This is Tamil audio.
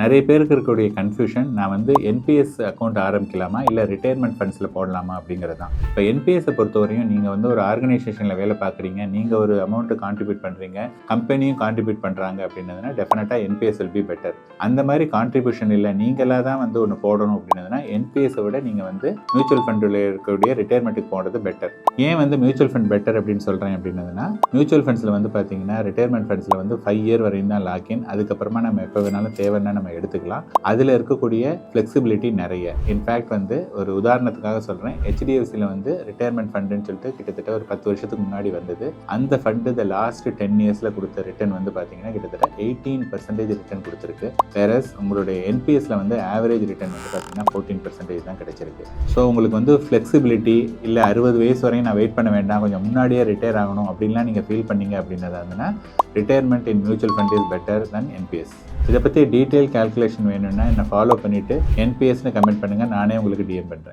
நிறைய பேருக்கு இருக்கக்கூடிய கன்ஃபியூஷன், நான் வந்து என்பிஎஸ் அக்கௌண்ட் ஆரம்பிக்கலாமா இல்லை ரிட்டையர்மெண்ட் ஃபண்ட்ஸில் போடலாமா அப்படிங்கிறது தான். இப்போ என்பிஎஸை பொறுத்தவரையும் நீங்கள் வந்து ஒரு ஆர்கனைசேஷனில் வேலை பார்க்குறீங்க, நீங்கள் ஒரு அமௌண்ட்டு கான்ட்ரிபியூட் பண்ணுறீங்க, கம்பெனியும் கான்ட்ரிபியூட் பண்ணுறாங்க அப்படின்னதுனா டெஃபினட்டாக என்பிஎஸ் வில் பி பெட்டர். அந்த மாதிரி கான்ட்ரிபியூஷன் இல்லை, நீங்களாக தான் வந்து ஒன்று போடணும் அப்படின்னதுனா என்பிஎஸை விட நீங்கள் வந்து மியூச்சுவல் ஃபண்டில் இருக்கக்கூடிய ரிட்டையர்மெண்ட்டுக்கு போடுறது பெட்டர். ஏன் வந்து மியூச்சுவல் ஃபண்ட் பெட்டர் அப்படின்னு சொல்கிறேன் அப்படின்னதுனா, மியூச்சுவல் ஃபண்ட்ஸில் வந்து பார்த்தீங்கன்னா ரிட்டையர்மெண்ட் ஃபண்ட்ஸில் வந்து 5 இயர் வரையும் தான் லாக்இன். அதுக்கப்புறமா நம்ம எப்போ வேணாலும் தேவைன்னா நம்ம எடுத்துக்கலாம். அதில் இருக்கக்கூடிய ஃப்ளெக்சிபிலிட்டி நிறைய. இன்ஃபேக்ட் வந்து ஒரு உதாரணத்துக்காக சொல்கிறேன், ஹெச்டிஎஃப்சியில் வந்து ரிட்டையர்மெண்ட் ஃபண்டுன்னு சொல்லிட்டு கிட்டத்தட்ட ஒரு 10 வருஷத்துக்கு முன்னாடி வந்தது. அந்த ஃபண்டு இந்த லாஸ்ட் 10 இயர்ஸில் கொடுத்த ரிட்டர்ன் வந்து பார்த்தீங்கன்னா கிட்டத்தட்ட 18% ரிட்டர்ன் கொடுத்துருக்கு. வேறஸ் உங்களுடைய என்பிஎஸ்ல வந்து ஆவரேஜ் ரிட்டர்ன் வந்து பார்த்தீங்கன்னா 14% தான் கிடைச்சிருக்கு. ஸோ உங்களுக்கு வந்து ஃப்ளெக்சிபிலிட்டி இல்லை 60 வயசு வரையும் நான் வெயிட் பண்ண வேண்டாம், கொஞ்சம் முன்னாடியே ரிட்டையர் ஆகணும் அப்படின்லாம் நீங்கள் ஃபீல் பண்ணீங்க அப்படின்னதா இருந்ததுன்னா retirement in mutual fund is better then NPS. இதை பற்றி டீட்டெயில் கால்குலேஷன் வேணும்னா என்னை ஃபாலோ பண்ணிவிட்டு என்பிஎஸ்னு கமெண்ட் பண்ணுங்கள், நானே உங்களுக்கு டிஎம் பண்ணுறேன்.